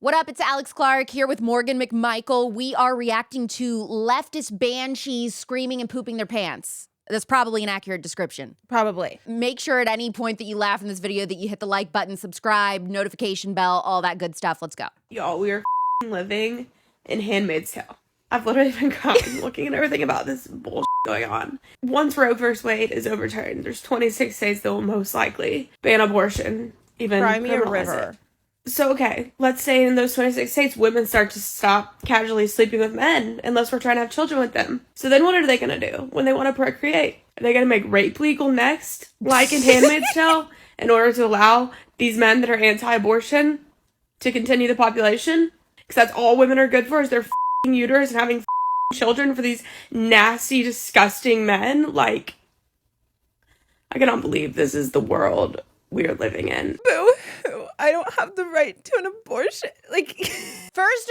What up? It's Alex Clark here with Morgan McMichael. We are reacting to leftist banshees screaming and pooping their pants. That's probably an accurate description. Probably. Make sure at any point that you laugh in this video that you hit the like button, subscribe, notification bell, all that good stuff. Let's go. Y'all, we are living in Handmaid's Tale. I've literally been crying looking at everything about this bullshit going on. Once Roe v. Wade is overturned, there's 26 states that will most likely ban abortion, even Cry me a criminalize river. it. So, okay, let's say in those 26 states, women start to stop casually sleeping with men unless we're trying to have children with them. So then what are they going to do when they want to procreate? Are they going to make rape legal next, like in Handmaid's Tale, in order to allow these men that are anti-abortion to continue the population? Because that's all women are good for, is their f***ing uterus and having f***ing children for these nasty, disgusting men. Like, I cannot believe this is the world we are living in. Boo-hoo. I don't have the right to an abortion. Like, First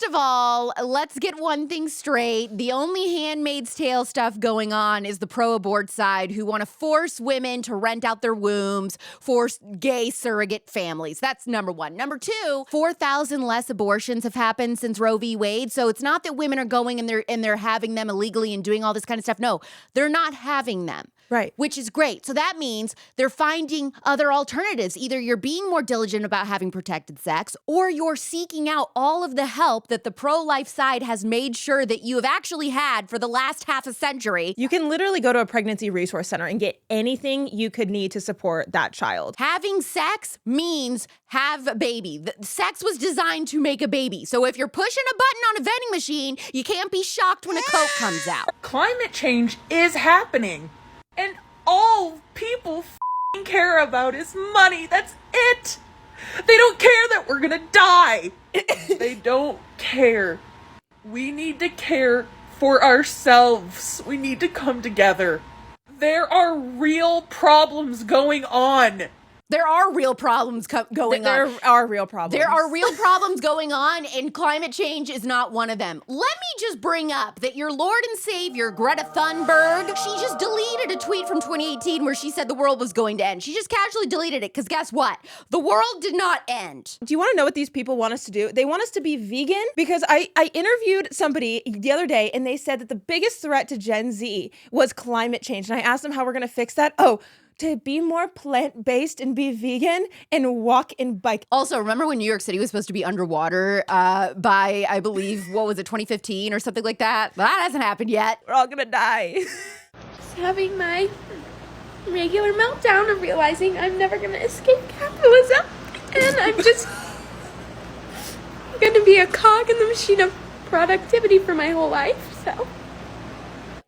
of all, let's get one thing straight. The only Handmaid's Tale stuff going on is the pro-abort side who want to force women to rent out their wombs, force gay surrogate families. That's number one. Number two, 4,000 less abortions have happened since Roe v. Wade. So it's not that women are going and they're having them illegally and doing all this kind of stuff. No, they're not having them. right. Which is great. So that means they're finding other alternatives. Either you're being more diligent about having protected sex, or you're seeking out all of the help that the pro-life side has made sure that you have actually had for the last half a century. You can literally go to a pregnancy resource center and get anything you could need to support that child. Having sex means have a baby. Sex was designed to make a baby. So if you're pushing a button on a vending machine, you can't be shocked when a Coke comes out. Climate change is happening, and all people f***ing care about is money. That's it. They don't care that we're gonna die. They don't care. We need to care for ourselves. We need to come together. There are real problems going on. There are real problems going on. There are real problems. There are real problems going on, and climate change is not one of them. Let me just bring up that your Lord and Savior, Greta Thunberg, she just deleted a tweet from 2018 where she said the world was going to end. She just casually deleted it, because guess what? The world did not end. Do you want to know what these people want us to do? They want us to be vegan, because I interviewed somebody the other day and they said that the biggest threat to Gen Z was climate change. And I asked them how we're going to fix that. Oh, to be more plant-based and be vegan and walk and bike. Also, remember when New York City was supposed to be underwater by, I believe, what was it, 2015 or something like that? That hasn't happened yet. We're all gonna die. Just having my regular meltdown of realizing I'm never gonna escape capitalism, and I'm just gonna be a cog in the machine of productivity for my whole life, so.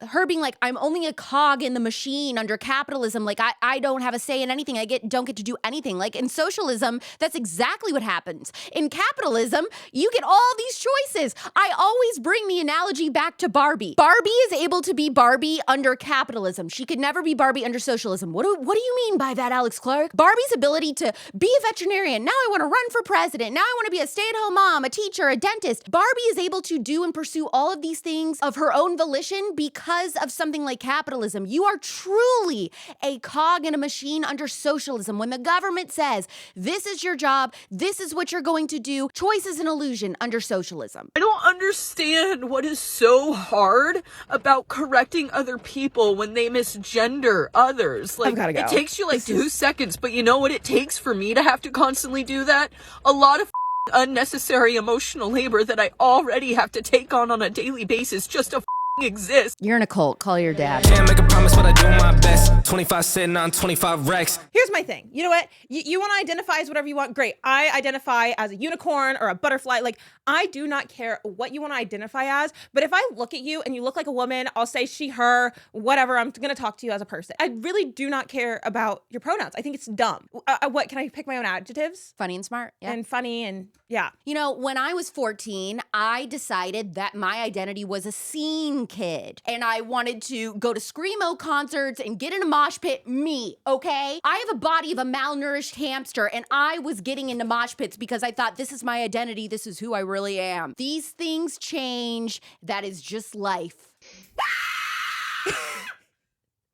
Her being like, I'm only a cog in the machine under capitalism. Like, I don't have a say in anything. Don't get to do anything. Like, in socialism, that's exactly what happens. In capitalism, you get all these choices. I always bring the analogy back to Barbie. Barbie is able to be Barbie under capitalism. She could never be Barbie under socialism. What do you mean by that, Alex Clark? Barbie's ability to be a veterinarian. Now I want to run for president. Now I want to be a stay-at-home mom, a teacher, a dentist. Barbie is able to do and pursue all of these things of her own volition because of something like capitalism. You are truly a cog in a machine under socialism. When the government says, this is your job, this is what you're going to do, choice is an illusion under socialism. I don't understand what is so hard about correcting other people when they misgender others. Like, I've gotta go. it takes you like 2 seconds, but you know what it takes for me to have to constantly do that? A lot of unnecessary emotional labor that I already have to take on a daily basis just to exist. You're in a cult. Call your dad. Can't make a promise, but I do my best. 25 sitting on 25 racks. Here's my thing. You know what? You want to identify as whatever you want. Great. I identify as a unicorn or a butterfly. Like, I do not care what you want to identify as. But if I look at you and you look like a woman, I'll say she, her, whatever. I'm going to talk to you as a person. I really do not care about your pronouns. I think it's dumb. What can I pick my own adjectives? Funny and smart. Yeah. And funny and yeah. You know, when I was 14, I decided that my identity was a scene kid. And I wanted to go to Screamo concerts and get in a mosh pit, me, okay? I have a body of a malnourished hamster, and I was getting into mosh pits because I thought, this is my identity, this is who I really am. These things change. That is just life.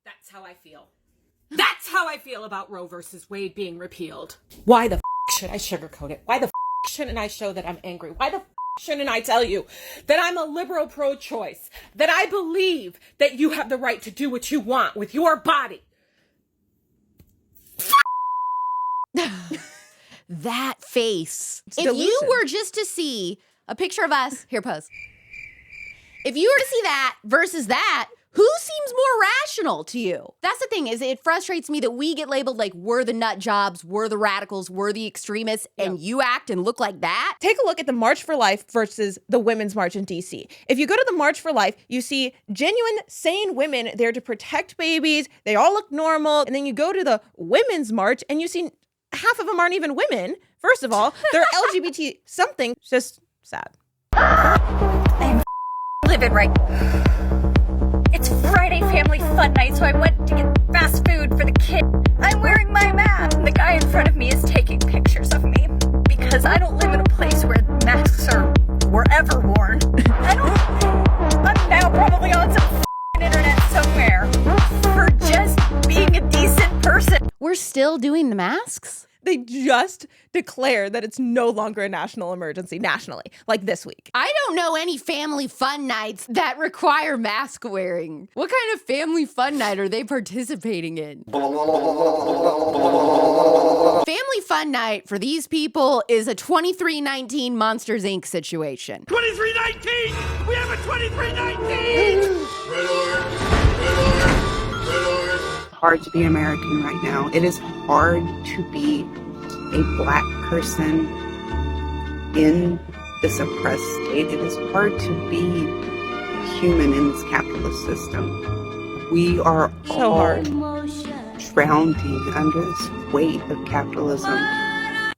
That's how I feel. That's how I feel about Roe versus Wade being repealed. Why the should I sugarcoat it? Why the shouldn't I show that I'm angry? Why the shouldn't I tell you that I'm a liberal pro-choice, that I believe that you have the right to do what you want with your body? That face. It's if delusion. you were just to see a picture of us, here, pose. If you were to see that versus that, who seems more rational to you? That's the thing, is it frustrates me that we get labeled like we're the nut jobs, we're the radicals, we're the extremists, and you act and look like that. Take a look at the March for Life versus the Women's March in DC. If you go to the March for Life, you see genuine, sane women there to protect babies. They all look normal. And then you go to the Women's March and you see half of them aren't even women. First of all, they're LGBT something. It's just sad. I'm livid right. It's Friday family fun night, so I went to get fast food for the kid. I'm wearing my mask. The guy in front of me is taking pictures of me because I don't live in a place where masks were ever worn. I'm now probably on some internet somewhere for just being a decent person. We're still doing the masks? They just declared that it's no longer a national emergency nationally, like this week. I don't know any family fun nights that require mask wearing. What kind of family fun night are they participating in? Family fun night for these people is a 2319 Monsters, Inc. situation. 2319! We have a 2319! Hard to be American right now. It is hard to be a Black person in this oppressed state. It is hard to be human in this capitalist system. We are So all hard. drowning under this weight of capitalism.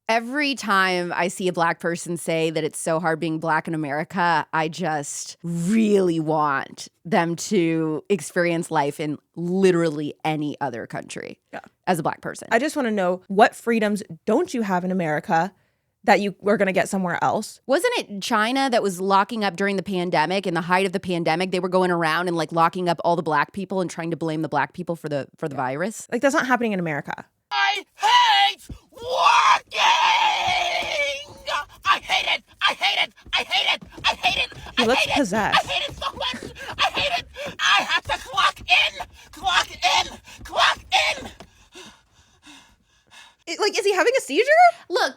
Every time I see a Black person say that it's so hard being Black in America, I just really want them to experience life in literally any other country as a Black person. I just want to know, what freedoms don't you have in America that you were going to get somewhere else? Wasn't it China that was locking up during the pandemic? In the height of the pandemic, they were going around and like locking up all the Black people and trying to blame the Black people for the virus. Like, that's not happening in America. I hate working! I hate it! I hate it! I hate it! I hate it! He looks possessed. I hate it so much! I hate it! I have to clock in! Clock in! Clock in! Like, is he having a seizure? Look,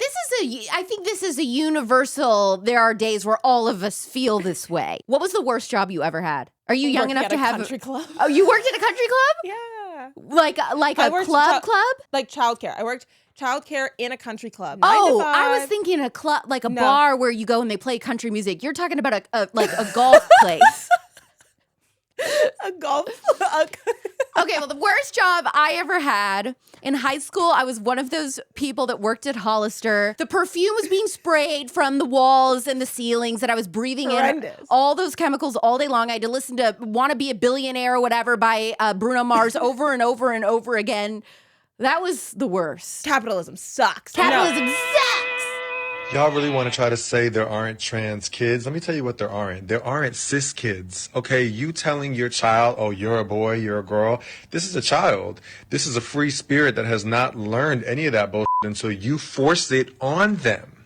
I think this is a universal, there are days where all of us feel this way. What was the worst job you ever had? Are you young Working enough at to a have country club. Oh, you worked at a country club? Yeah. Like I a worked club? Like childcare. I worked childcare in a country club. Oh, 9 to 5. I was thinking a club, like a No. bar where you go and they play country music. You're talking about a golf place. a golf. Okay, well, the worst job I ever had in high school, I was one of those people that worked at Hollister. The perfume was being sprayed from the walls and the ceilings, and I was breathing in Horrendous. all those chemicals all day long. I had to listen to "Wanna Be a Billionaire" or whatever by Bruno Mars over and over and over again. That was the worst. Capitalism sucks. Capitalism sucks. Y'all really want to try to say there aren't trans kids? Let me tell you what there aren't. There aren't cis kids. Okay, you telling your child, oh, you're a boy, you're a girl. This is a child. This is a free spirit that has not learned any of that bullshit until you force it on them.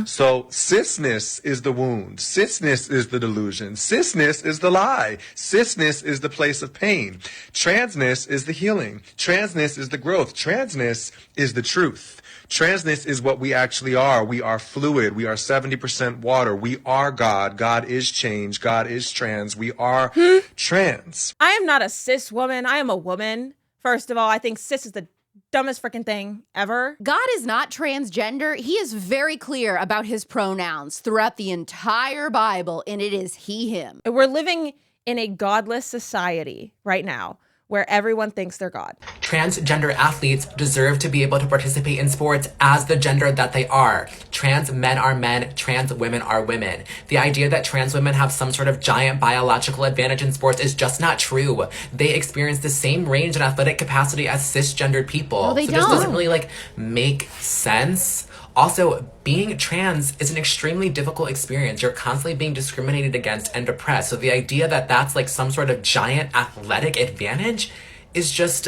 So cisness is the wound. Cisness is the delusion. Cisness is the lie. Cisness is the place of pain. Transness is the healing. Transness is the growth. Transness is the truth. Transness is what we actually are. We are fluid. We are 70% water. We are God. God is change. God is trans. We are trans. I am not a cis woman. I am a woman. First of all, I think cis is the dumbest freaking thing ever. God is not transgender. He is very clear about his pronouns throughout the entire Bible, and it is he, him. We're living in a godless society right now where everyone thinks they're God. Transgender athletes deserve to be able to participate in sports as the gender that they are. Trans men are men, trans women are women. The idea that trans women have some sort of giant biological advantage in sports is just not true. They experience the same range and athletic capacity as cisgendered people. No, they so this don't. doesn't really make sense. Also, being trans is an extremely difficult experience. You're constantly being discriminated against and oppressed. So the idea that that's some sort of giant athletic advantage is just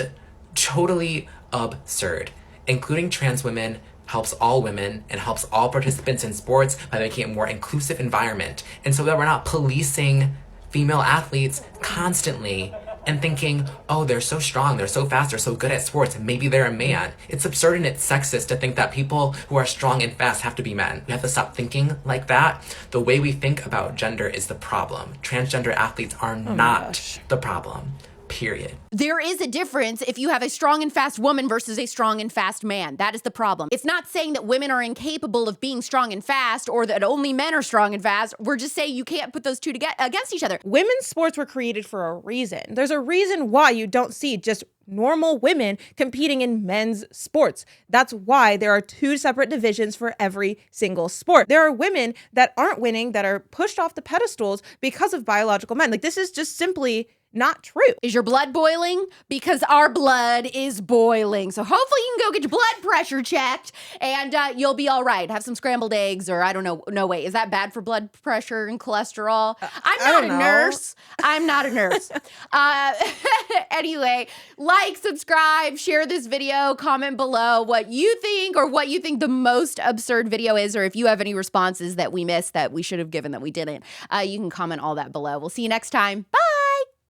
totally absurd. Including trans women helps all women and helps all participants in sports by making it a more inclusive environment. And so that we're not policing female athletes constantly and thinking, oh, they're so strong, they're so fast, they're so good at sports, maybe they're a man. It's absurd and it's sexist to think that people who are strong and fast have to be men. We have to stop thinking like that. The way we think about gender is the problem. Transgender athletes are not the problem. Period. There is a difference if you have a strong and fast woman versus a strong and fast man. That is the problem. It's not saying that women are incapable of being strong and fast or that only men are strong and fast. We're just saying you can't put those two together against each other. Women's sports were created for a reason. There's a reason why you don't see just normal women competing in men's sports. That's why there are 2 separate divisions for every single sport. There are women that aren't winning, that are pushed off the pedestals because of biological men. Like, this is just simply not true. Is your blood boiling? Because our blood is boiling. So hopefully you can go get your blood pressure checked and you'll be all right. Have some scrambled eggs or I don't know. No, wait, is that bad for blood pressure and cholesterol? I'm not a nurse. I'm not a nurse. Anyway, like, subscribe, share this video, comment below what you think or what you think the most absurd video is, or if you have any responses that we missed that we should have given that we didn't. You can comment all that below. We'll see you next time. Bye.